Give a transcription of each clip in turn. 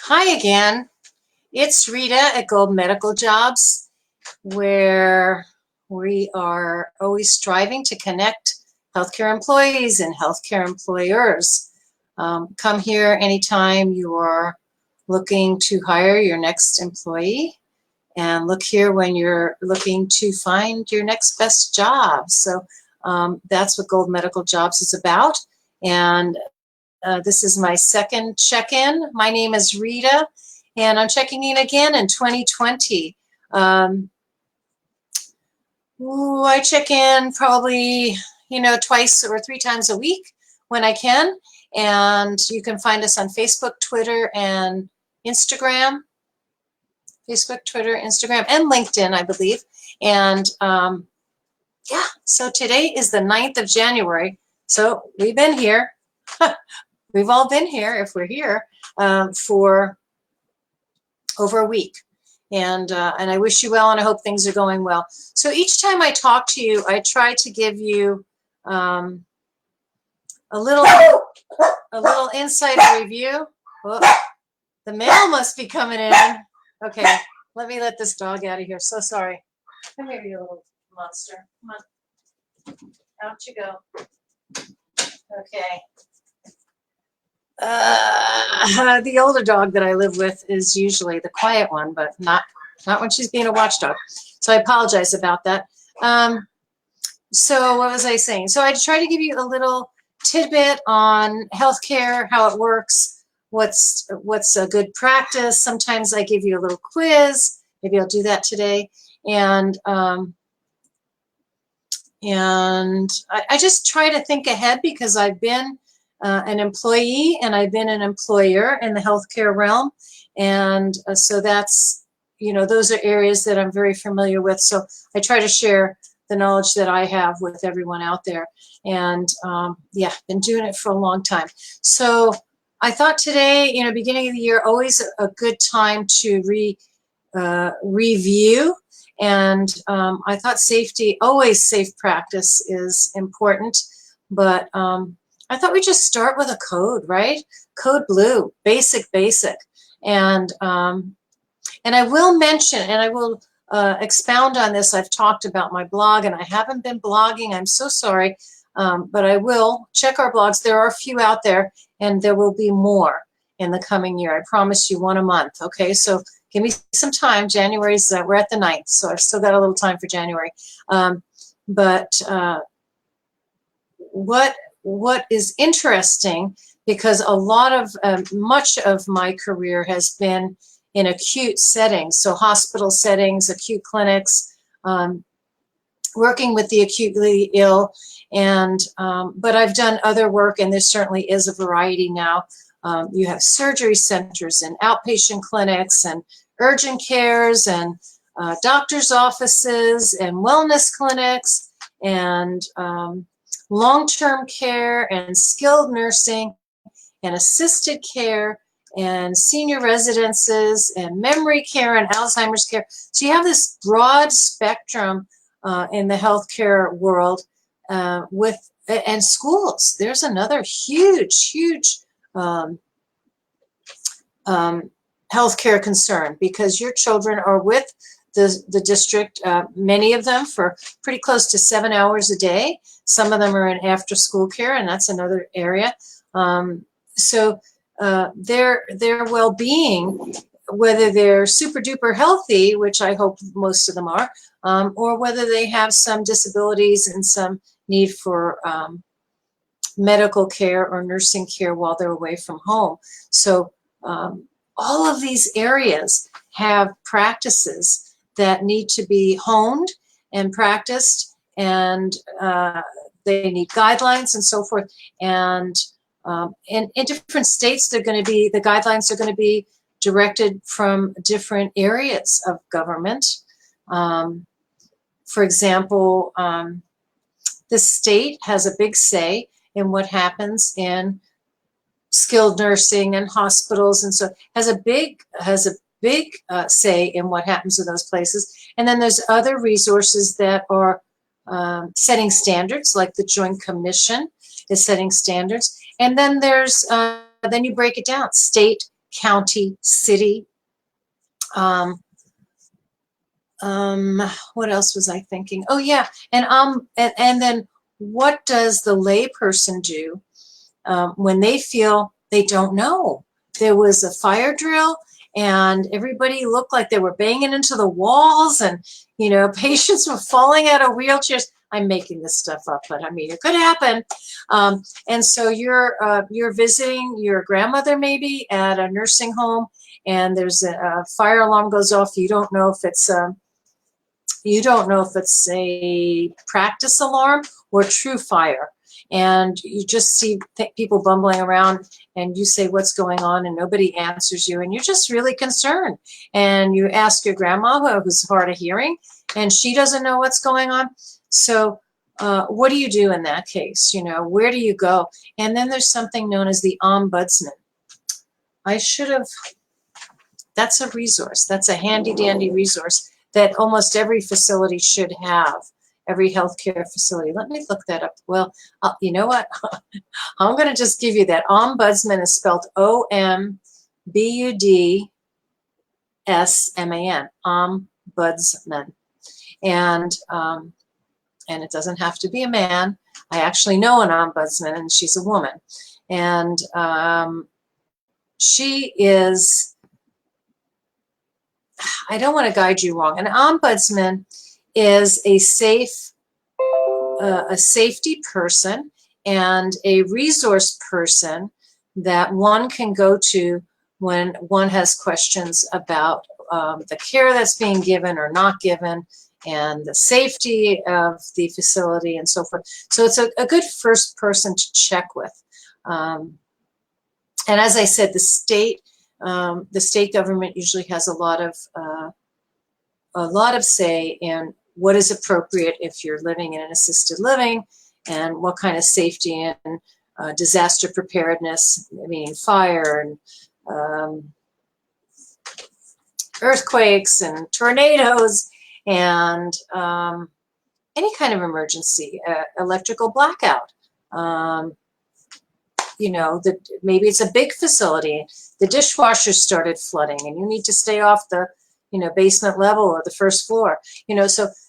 Hi again. It's Rita at Gold Medical Jobs, where we are always striving to connect healthcare employees and healthcare employers. Come here anytime you are looking to hire your next employee, and look here when you're looking to find your next best job. So that's what Gold Medical Jobs is about. And this is my second check-in. My name is Rita, and I'm checking in again in 2020. I check in probably, twice or three times a week when I can. And you can find us on Facebook, Twitter, and Instagram. Facebook, Twitter, Instagram, and LinkedIn, I believe. And yeah, so today is the 9th of January. So we've been here. We've all been here, if we're here, for over a week. And I wish you well, and I hope things are going well. So each time I talk to you, I try to give you a little insight review. Oh, the mail must be coming in. Okay, let me let this dog out of here. So sorry. Come here, you little monster. Come on. Out you go. Okay. The older dog that I live with is usually the quiet one, but not when she's being a watchdog. So I apologize about that. So what was I saying? So I try to give you a little tidbit on healthcare, how it works, what's a good practice. Sometimes I give you a little quiz. Maybe I'll do that today. And I just try to think ahead, because I've been an employee and I've been an employer in the healthcare realm. And so that's, those are areas that I'm very familiar with. So I try to share the knowledge that I have with everyone out there. And yeah, been doing it for a long time. So I thought today, beginning of the year, always a good time to review. And I thought always safe practice is important. But I thought we'd just start with a code, right? Code blue, basic. And I will mention, and I will expound on this. I've talked about my blog, and I haven't been blogging. I'm so sorry, but I will check our blogs. There are a few out there, and there will be more in the coming year. I promise you, one a month. Okay, so give me some time. January's, we're at the 9th, so I've still got a little time for January. But what is interesting, because a lot of much of my career has been in acute settings, so hospital settings, acute clinics, working with the acutely ill, and but I've done other work, and there certainly is a variety now. You have surgery centers and outpatient clinics and urgent cares and doctor's offices and wellness clinics and long-term care and skilled nursing and assisted care and senior residences and memory care and Alzheimer's care. So you have this broad spectrum in the healthcare world and schools. There's another huge healthcare concern, because your children are with the district, many of them for pretty close to 7 hours a day. Some of them are in after school care, and that's another area. So their well-being, whether they're super duper healthy, which I hope most of them are, or whether they have some disabilities and some need for medical care or nursing care while they're away from home. So all of these areas have practices that need to be honed and practiced, and they need guidelines and so forth. And in different states, the guidelines are going to be directed from different areas of government. For example, the state has a big say in what happens in skilled nursing and hospitals, and so has a big say in what happens in those places. And then there's other resources that are setting standards, like the Joint Commission is setting standards. And then there's then you break it down: state, county, city. What else was I thinking? Oh yeah, and then what does the layperson do when they feel they don't know? There was a fire drill, and everybody looked like they were banging into the walls, and patients were falling out of wheelchairs. I'm making this stuff up, but I mean it could happen. And so you're visiting your grandmother maybe at a nursing home, and there's a fire alarm goes off. You don't know if it's a practice alarm or true fire. And you just see people bumbling around, and you say, what's going on? And nobody answers you. And you're just really concerned. And you ask your grandma, who's hard of hearing, and she doesn't know what's going on. So what do you do in that case? Where do you go? And then there's something known as the ombudsman. That's a resource. That's a handy dandy resource that almost every facility should have, every healthcare facility. Let me look that up. Well, you know what? I'm going to just give you that. Ombudsman is spelled OMBUDSMAN, ombudsman. And it doesn't have to be a man. I actually know an ombudsman, and she's a woman. And she is, I don't want to guide you wrong. An ombudsman is a safety person and a resource person that one can go to when one has questions about the care that's being given or not given, and the safety of the facility and so forth. So it's a good first person to check with. And as I said, the state government usually has a lot of say in what is appropriate if you're living in an assisted living, and what kind of safety and disaster preparedness, meaning fire and earthquakes and tornadoes and any kind of emergency, electrical blackout. Maybe it's a big facility. The dishwasher started flooding, and you need to stay off the, basement level or the first floor.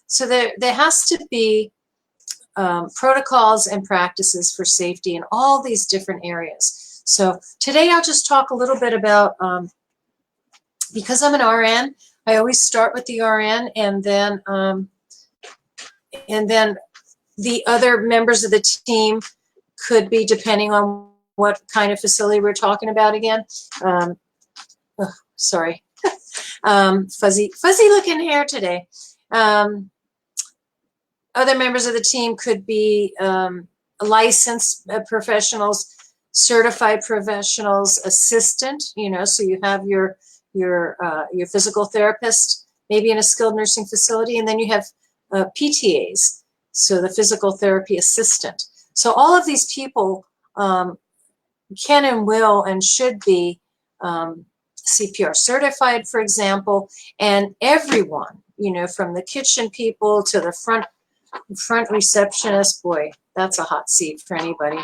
So there has to be protocols and practices for safety in all these different areas. So today I'll just talk a little bit about, because I'm an RN, I always start with the RN, and then the other members of the team could be, depending on what kind of facility we're talking about again. Sorry. Fuzzy looking hair today. Other members of the team could be licensed professionals, certified professionals, assistant, so you have your physical therapist, maybe in a skilled nursing facility, and then you have PTAs, so the physical therapy assistant. So all of these people can and will and should be CPR certified, for example, and everyone, from the kitchen people to the front receptionist. Boy, that's a hot seat for anybody.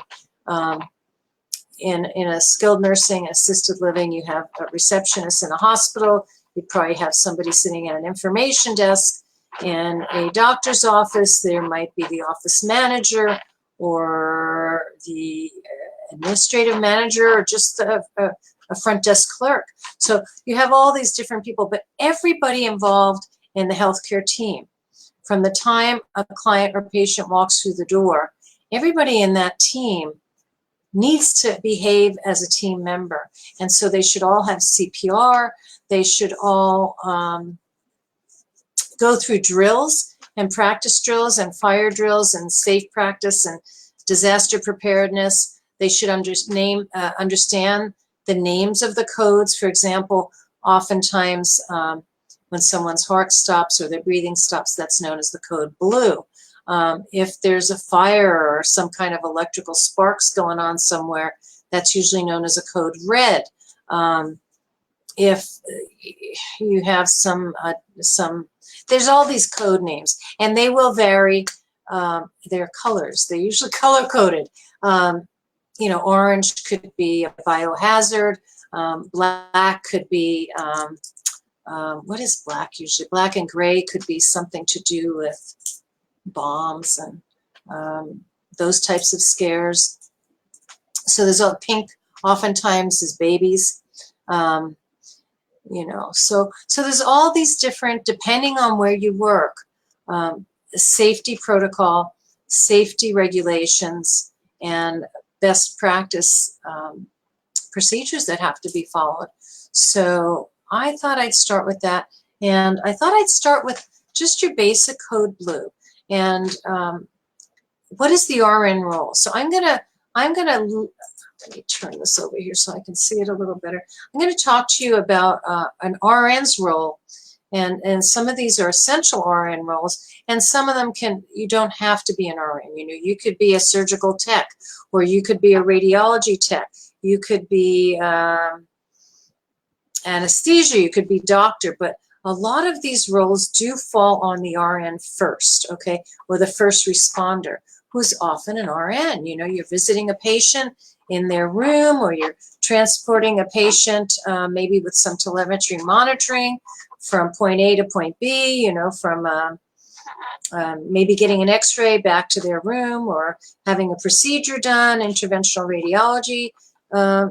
In a skilled nursing assisted living, you have a receptionist. In a hospital, you probably have somebody sitting at an information desk. In a doctor's office, there might be the office manager or the administrative manager, or just a front desk clerk. So you have all these different people, but everybody involved in the healthcare team, from the time a client or patient walks through the door, everybody in that team needs to behave as a team member. And so they should all have CPR. They should all go through drills and practice drills and fire drills and safe practice and disaster preparedness. They should understand the names of the codes. For example, oftentimes when someone's heart stops or their breathing stops, that's known as the code blue. If there's a fire or some kind of electrical sparks going on somewhere, that's usually known as a code red. If you have there's all these code names, and they will vary their colors. They're usually color coded. Orange could be a biohazard. Black could be, what is black usually? Black and gray could be something to do with bombs and those types of scares. So there's a pink oftentimes is babies, you know, so there's all these different, depending on where you work, safety protocol, safety regulations, and best practice procedures that have to be followed. So I thought I'd start with that. And I thought I'd start with just your basic code blue. And what is the RN role? So I'm gonna, let me turn this over here so I can see it a little better. I'm gonna talk to you about an RN's role. And some of these are essential RN roles, and some of them you don't have to be an RN. You know, you could be a surgical tech, or you could be a radiology tech. You could be anesthesia, you could be doctor, but a lot of these roles do fall on the RN first, okay, or the first responder, who's often an RN. You know, you're visiting a patient in their room, or you're transporting a patient maybe with some telemetry monitoring from point A to point B, you know, from maybe getting an x-ray back to their room, or having a procedure done, interventional radiology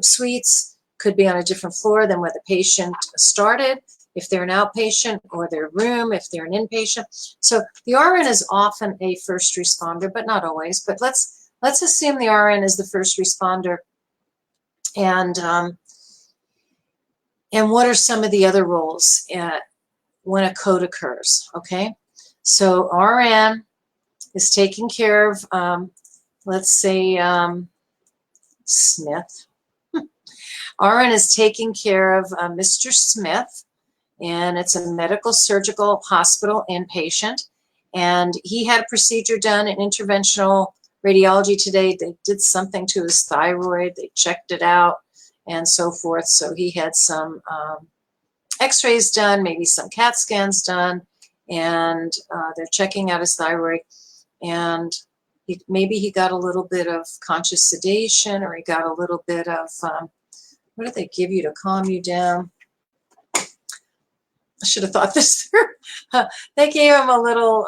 suites could be on a different floor than where the patient started, if they're an outpatient, or their room if they're an inpatient. So the RN is often a first responder, but not always. But let's assume the RN is the first responder. And what are some of the other roles when a code occurs? Okay, so RN is taking care of, let's say, Smith. RN is taking care of Mr. Smith, and it's a medical surgical hospital inpatient. And he had a procedure done in interventional radiology today. They did something to his thyroid. They checked it out and so forth. So he had some x-rays done, maybe some CAT scans done, and they're checking out his thyroid. And maybe he got a little bit of conscious sedation, or he got a little bit of, what do they give you to calm you down? I should have thought this through. They gave him a little,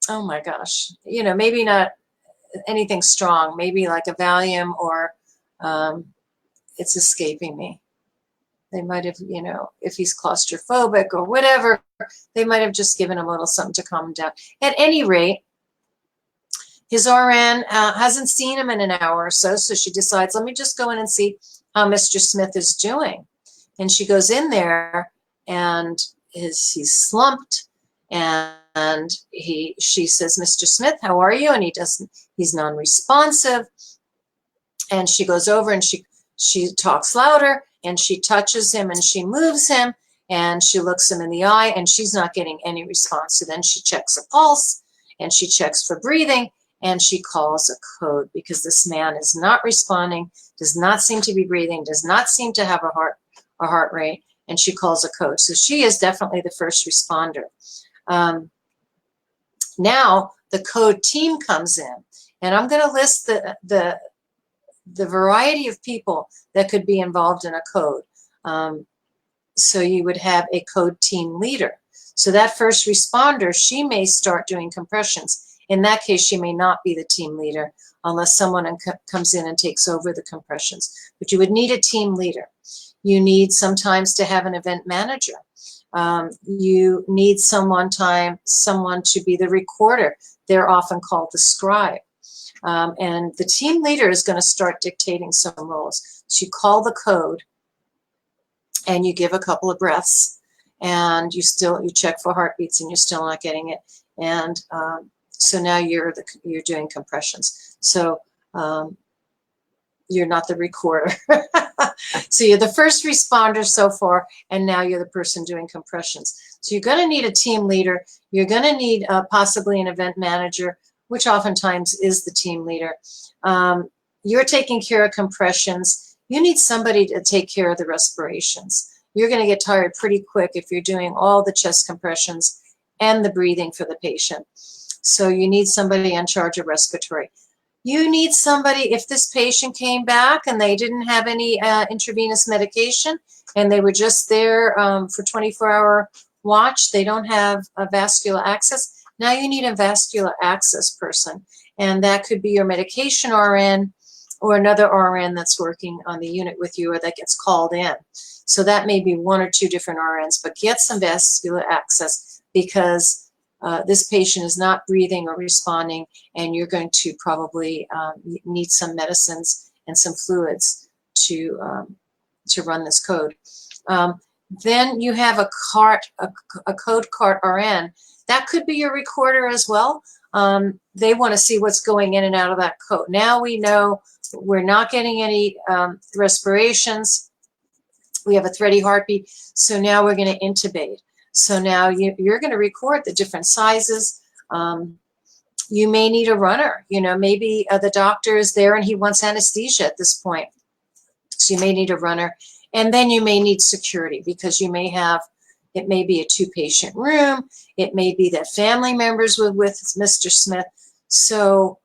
oh my gosh, you know, maybe not anything strong, maybe like a Valium, or it's escaping me. They might have, you know, if he's claustrophobic or whatever, they might have just given him a little something to calm him down. At any rate, his RN hasn't seen him in an hour or so, so she decides, let me just go in and see how Mr. Smith is doing. And she goes in there, and he's slumped, and she says, Mr. Smith, how are you? And he's non-responsive. And she goes over and she talks louder, and she touches him, and she moves him, and she looks him in the eye, and she's not getting any response. So then she checks a pulse, and she checks for breathing, and she calls a code, because this man is not responding, does not seem to be breathing, does not seem to have a heart rate, and she calls a code. So she is definitely the first responder. Now the code team comes in, and I'm going to list the variety of people that could be involved in a code. So you would have a code team leader. So that first responder, she may start doing compressions. In that case, she may not be the team leader unless someone comes in and takes over the compressions. But you would need a team leader. You need sometimes to have an event manager. You need someone to be the recorder. They're often called the scribe. And the team leader is going to start dictating some roles. So you call the code, and you give a couple of breaths, and you check for heartbeats, and you're still not getting it. And so now you're doing compressions. So you're not the recorder. So you're the first responder so far, and now you're the person doing compressions. So you're going to need a team leader. You're going to need possibly an event manager, which oftentimes is the team leader. You're taking care of compressions. You need somebody to take care of the respirations. You're going to get tired pretty quick if you're doing all the chest compressions and the breathing for the patient. So you need somebody in charge of respiratory. You need somebody, if this patient came back and they didn't have any intravenous medication and they were just there for 24-hour watch, they don't have a vascular access, now you need a vascular access person. And that could be your medication RN or another RN that's working on the unit with you or that gets called in. So that may be 1 or 2 different RNs, but get some vascular access because this patient is not breathing or responding, and you're going to probably need some medicines and some fluids to run this code. Then you have a code cart RN. That could be your recorder as well. They want to see what's going in and out of that code. Now we know we're not getting any respirations. We have a thready heartbeat, so now we're going to intubate. So now you're going to record the different sizes. You may need a runner. You know, maybe the doctor is there and he wants anesthesia at this point. So you may need a runner. And then you may need security because you may have, it may be a 2-patient room. It may be that family members were with Mr. Smith. So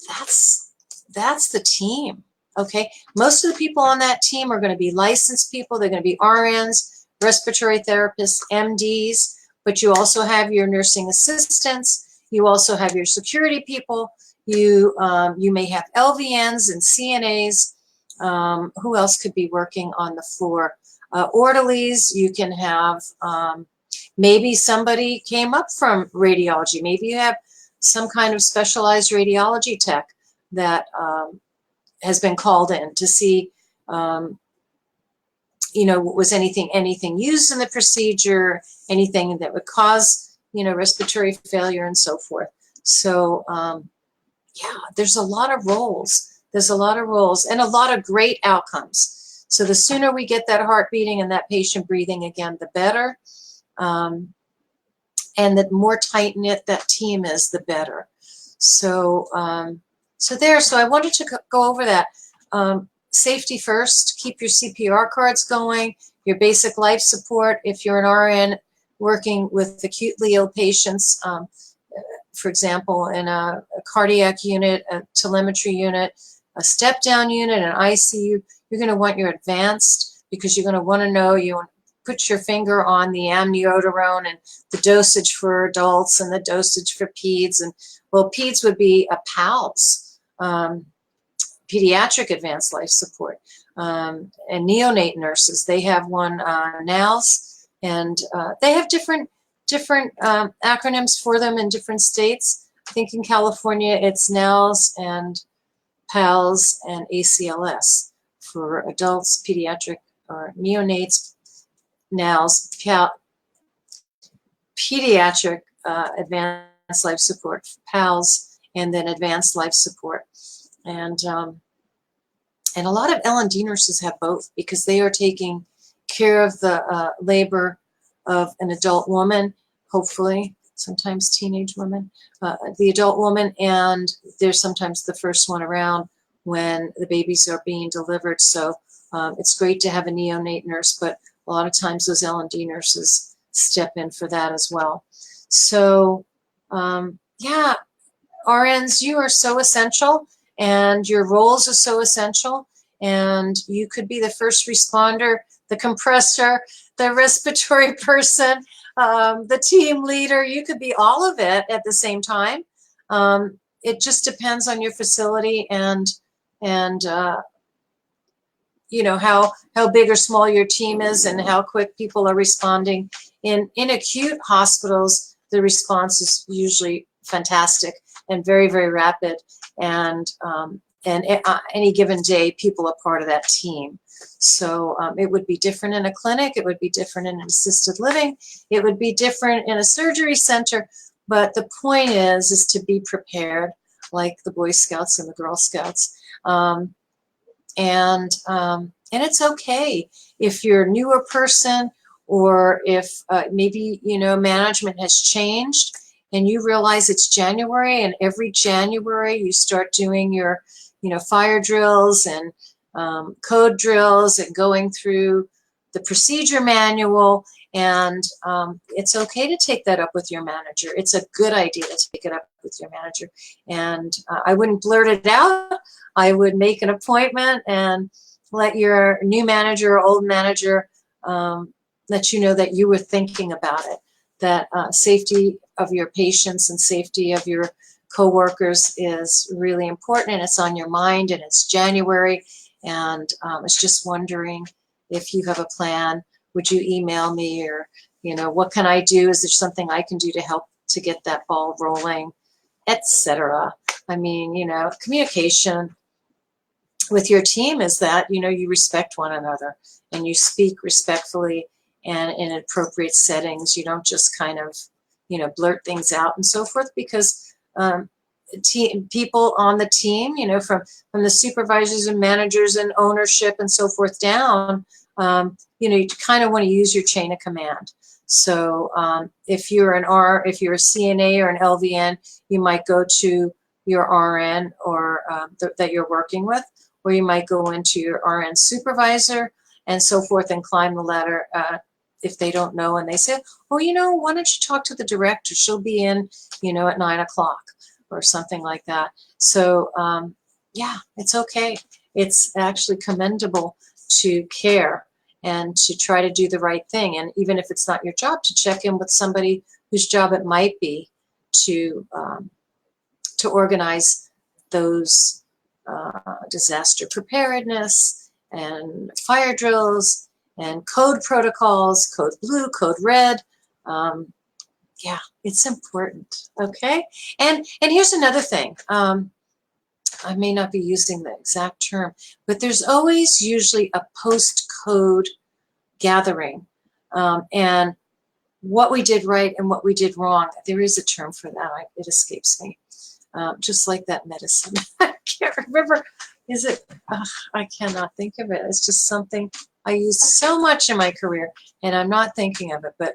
that's the team. Okay. Most of the people on that team are going to be licensed people. They're going to be RNs, respiratory therapists, MDs, but you also have your nursing assistants. You also have your security people. You may have LVNs and CNAs. Who else could be working on the floor? Orderlies. You can have maybe somebody came up from radiology. Maybe you have some kind of specialized radiology tech that has been called in to see, you know, was anything used in the procedure, anything that would cause, you know, respiratory failure and so forth. So yeah, there's a lot of roles. There's a lot of roles and a lot of great outcomes. So the sooner we get that heart beating and that patient breathing again, the better. And the more tight-knit that team is, the better. So so I wanted to go over that. Safety first, keep your CPR cards going, your basic life support. If you're an RN working with acutely ill patients, for example, in a cardiac unit, a telemetry unit, a step-down unit, an ICU, you're going to want your advanced because you're going to want to know, you want to put your finger on the amiodarone and the dosage for adults and the dosage for peds. And well, peds would be a PALS. Pediatric advanced life support, and neonate nurses. They have one, NALS, and they have different acronyms for them in different states. I think in California it's NALS and PALS and ACLS for adults, pediatric or neonates, NALS, pediatric advanced life support, PALS, and then advanced life support. And a lot of L&D nurses have both because they are taking care of the labor of an adult woman, hopefully, sometimes teenage women, the adult woman, and they're sometimes the first one around when the babies are being delivered. So it's great to have a neonate nurse, but a lot of times those L&D nurses step in for that as well. So yeah, RNs, you are so essential. And your roles are so essential, and you could be the first responder, the compressor, the respiratory person, the team leader. You could be all of it at the same time. It just depends on your facility and you know, how big or small your team is and how quick people are responding. In acute hospitals, the response is usually fantastic and very, very rapid. And any given day, people are part of that team. So it would be different in a clinic. It would be different in an assisted living. It would be different in a surgery center. But the point is to be prepared, like the Boy Scouts and the Girl Scouts. And it's okay if you're a newer person or if maybe, you know, management has changed and you realize it's January, and every January you start doing your, you know, fire drills and code drills and going through the procedure manual, And it's okay to take that up with your manager. It's a good idea to take it up with your manager. And I wouldn't blurt it out. I would make an appointment and let your new manager or old manager let you know that you were thinking about it, that safety of your patients and safety of your coworkers is really important, and it's on your mind, and it's January, and it's just wondering if you have a plan. Would you email me, or, you know, what can I do? Is there something I can do to help to get that ball rolling, etc. I mean, you know, communication with your team is that, you know, you respect one another and you speak respectfully and in appropriate settings. You don't just kind of, you know, blurt things out and so forth, because people on the team, you know, from the supervisors and managers and ownership and so forth down, you know, you kind of want to use your chain of command. So if you're if you're a CNA or an LVN, you might go to your RN or that you're working with, or you might go into your RN supervisor and so forth and climb the ladder if they don't know, and they say, oh, you know, why don't you talk to the director? She'll be in, you know, at 9 o'clock or something like that. So yeah, it's okay. It's actually commendable to care and to try to do the right thing. And even if it's not your job, to check in with somebody whose job it might be to organize those disaster preparedness and fire drills and code protocols, code blue, code red. Yeah, it's important. Okay. And here's another thing. I may not be using the exact term, but there's always usually a post-code gathering. And what we did right and what we did wrong, there is a term for that. It escapes me. Just like that medicine. I can't remember. Is it? I cannot think of it. It's just something I used so much in my career, and I'm not thinking of it. But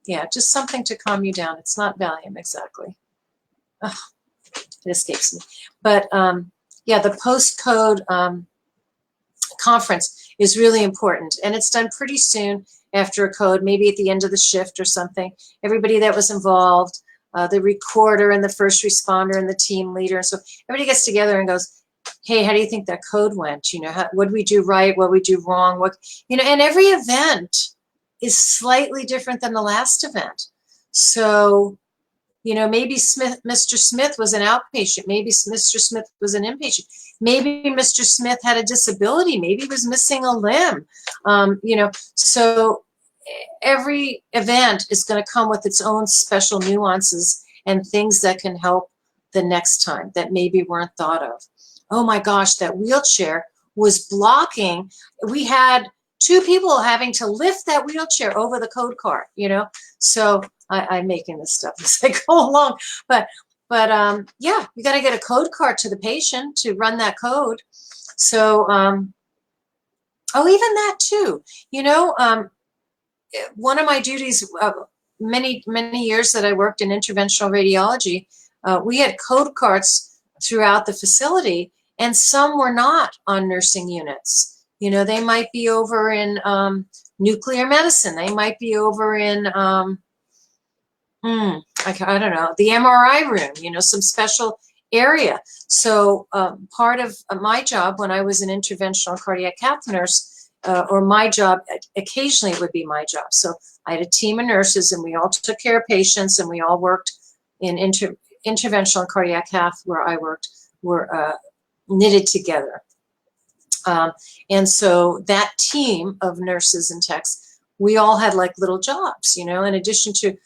yeah, just something to calm you down. It's not Valium exactly. It escapes me. But yeah, the post-code conference is really important, and it's done pretty soon after a code, maybe at the end of the shift or something. Everybody that was involved, the recorder and the first responder and the team leader, so everybody gets together and goes, hey, how do you think that code went? You know, what did we do right? What did we do wrong? What, you know, and every event is slightly different than the last event. So, you know, maybe Mr. Smith was an outpatient. Maybe Mr. Smith was an inpatient. Maybe Mr. Smith had a disability. Maybe he was missing a limb. You know, so every event is going to come with its own special nuances and things that can help the next time that maybe weren't thought of. Oh my gosh, that wheelchair was blocking. We had 2 people having to lift that wheelchair over the code cart, you know. So I'm making this stuff as I go along, but yeah, you got to get a code cart to the patient to run that code. So oh, even that too, you know. One of my duties, many years that I worked in interventional radiology, we had code carts throughout the facility, and some were not on nursing units. You know, they might be over in nuclear medicine. They might be over in, I don't know, the MRI room, you know, some special area. So part of my job when I was an interventional cardiac cath nurse, or my job, occasionally it would be my job. So I had a team of nurses, and we all took care of patients, and we all worked in interventional cardiac cath where I worked, were knitted together. And so that team of nurses and techs, we all had like little jobs, you know, in addition to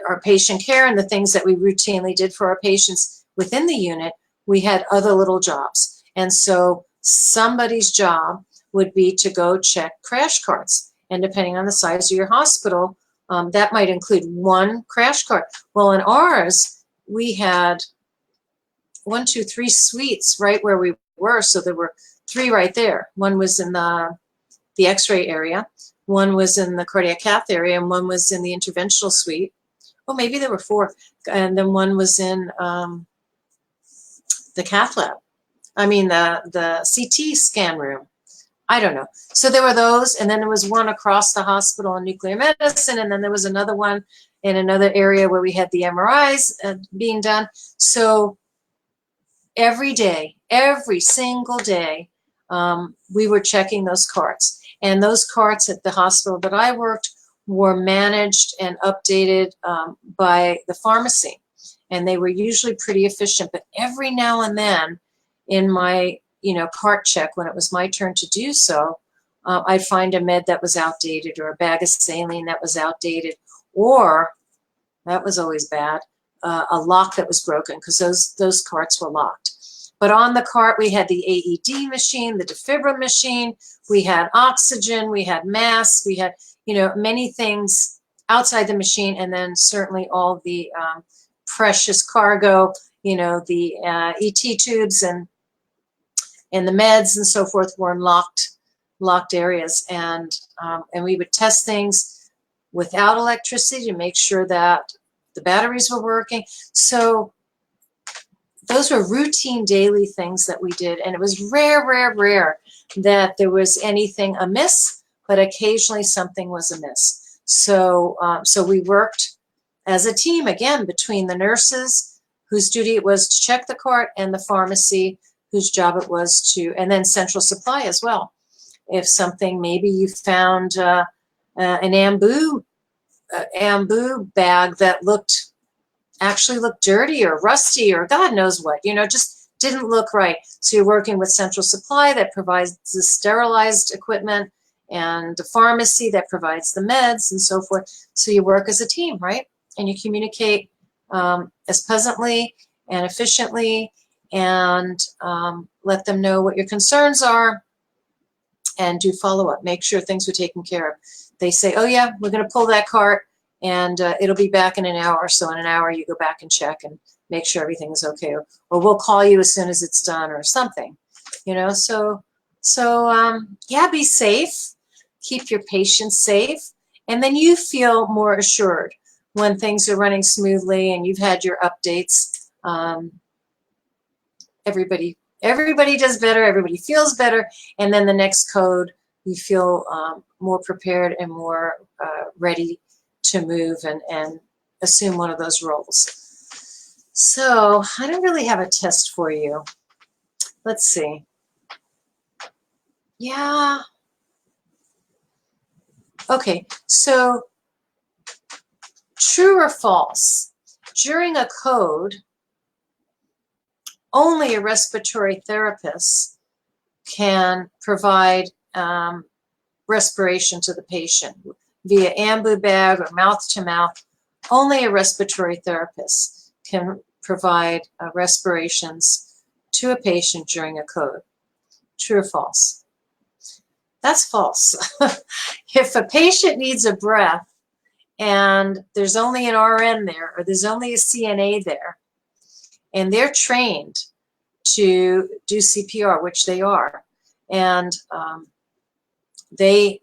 our patient care and the things that we routinely did for our patients within the unit, we had other little jobs. And so somebody's job would be to go check crash carts. And depending on the size of your hospital, that might include 1 crash cart. Well, in ours, we had 1, 2, 3 suites right where we were. So there were 3 right there. One was in the x-ray area, one was in the cardiac cath area, and one was in the interventional suite. Well, maybe there were 4. And then one was in the cath lab. I mean, the CT scan room. I don't know. So there were those, and then there was one across the hospital in nuclear medicine, and then there was another one in another area where we had the MRIs being done. So every day, every single day, we were checking those carts. And those carts at the hospital that I worked were managed and updated by the pharmacy. And they were usually pretty efficient. But every now and then in my, cart check, when it was my turn to do so, I'd find a med that was outdated, or a bag of saline that was outdated, or, that was always bad, a lock that was broken, because those carts were locked. But on the cart, we had the AED machine, the defibrillator machine, we had oxygen, we had masks, we had, many things outside the machine, and then certainly all the precious cargo, the ET tubes and the meds and so forth were in locked areas. And we would test things without electricity to make sure that the batteries were working. So those were routine daily things that we did. And it was rare that there was anything amiss, but occasionally something was amiss. So, so we worked as a team, again, between the nurses, whose duty it was to check the cart, and the pharmacy, whose job it was to, and then central supply as well. If something, maybe you found an Ambu bag that actually looked dirty or rusty or God knows what, just didn't look right. So you're working with central supply that provides the sterilized equipment, and the pharmacy that provides the meds and so forth. So you work as a team, right? And you communicate as pleasantly and efficiently, and let them know what your concerns are, and do follow-up. Make sure things are taken care of. They say, oh yeah, we're going to pull that cart, and it'll be back in an hour. So in an hour, you go back and check and make sure everything is okay. Or we'll call you as soon as it's done, or something. So yeah, be safe. Keep your patients safe. And then you feel more assured when things are running smoothly and you've had your updates. Everybody does better. Everybody feels better. And then the next code, you feel more prepared and more ready to move and assume one of those roles. So I don't really have a test for you. Let's see. Yeah. Okay, so true or false? During a code, only a respiratory therapist can provide respiration to the patient via ambu bag or mouth to mouth. Only a respiratory therapist can provide respirations to a patient during a code. True or false? That's false. If a patient needs a breath and there's only an RN there, or there's only a CNA there, and they're trained to do CPR, which they are, and they,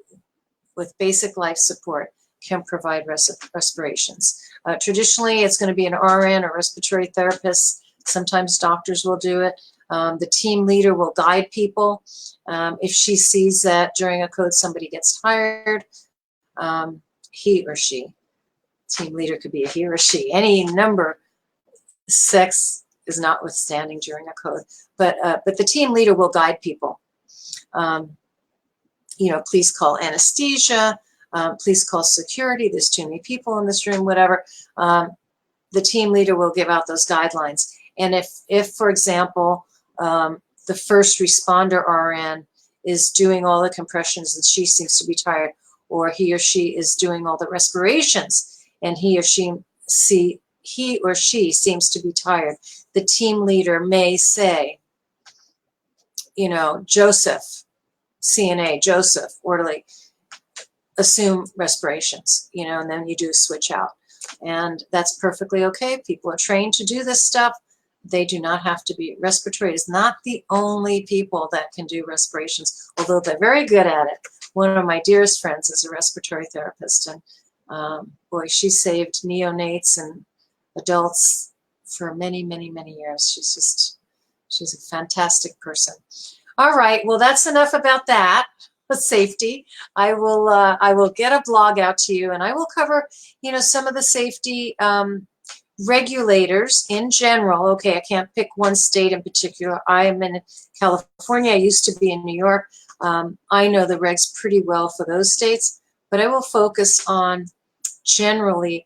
with basic life support, can provide respirations. Traditionally, it's going to be an RN or respiratory therapist. Sometimes doctors will do it. The team leader will guide people. If she sees that during a code somebody gets tired, he or she, team leader could be a he or she, any number, sex is notwithstanding during a code, but the team leader will guide people. Please call anesthesia, please call security, there's too many people in this room, whatever. The team leader will give out those guidelines. And if for example, the first responder RN is doing all the compressions and she seems to be tired, or he or she is doing all the respirations and he or she seems to be tired, the team leader may say, Joseph, CNA, Joseph, orderly, assume respirations, and then you do a switch out. And that's perfectly okay. People are trained to do this stuff. They do not have to be. Respiratory is not the only people that can do respirations, although they're very good at it. One of my dearest friends is a respiratory therapist, and boy, she saved neonates and adults for many, many, many years. She's a fantastic person. All right. Well, that's enough about that. Safety. I will get a blog out to you, and I will cover, some of the safety regulators in general. Okay, I can't pick one state in particular. I am in California. I used to be in New York. I know the regs pretty well for those states, but I will focus on generally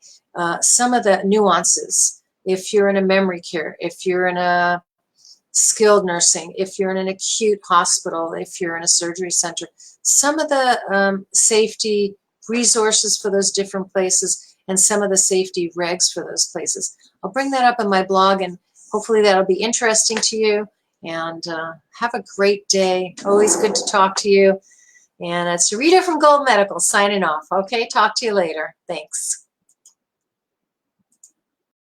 some of the nuances. If you're in a memory care, if you're in a skilled nursing, if you're in an acute hospital, if you're in a surgery center, some of the safety resources for those different places and some of the safety regs for those places. I'll bring that up in my blog, and hopefully that'll be interesting to you. And have a great day. Always good to talk to you. And it's Rita from Gold Medical signing off. Okay, talk to you later. Thanks.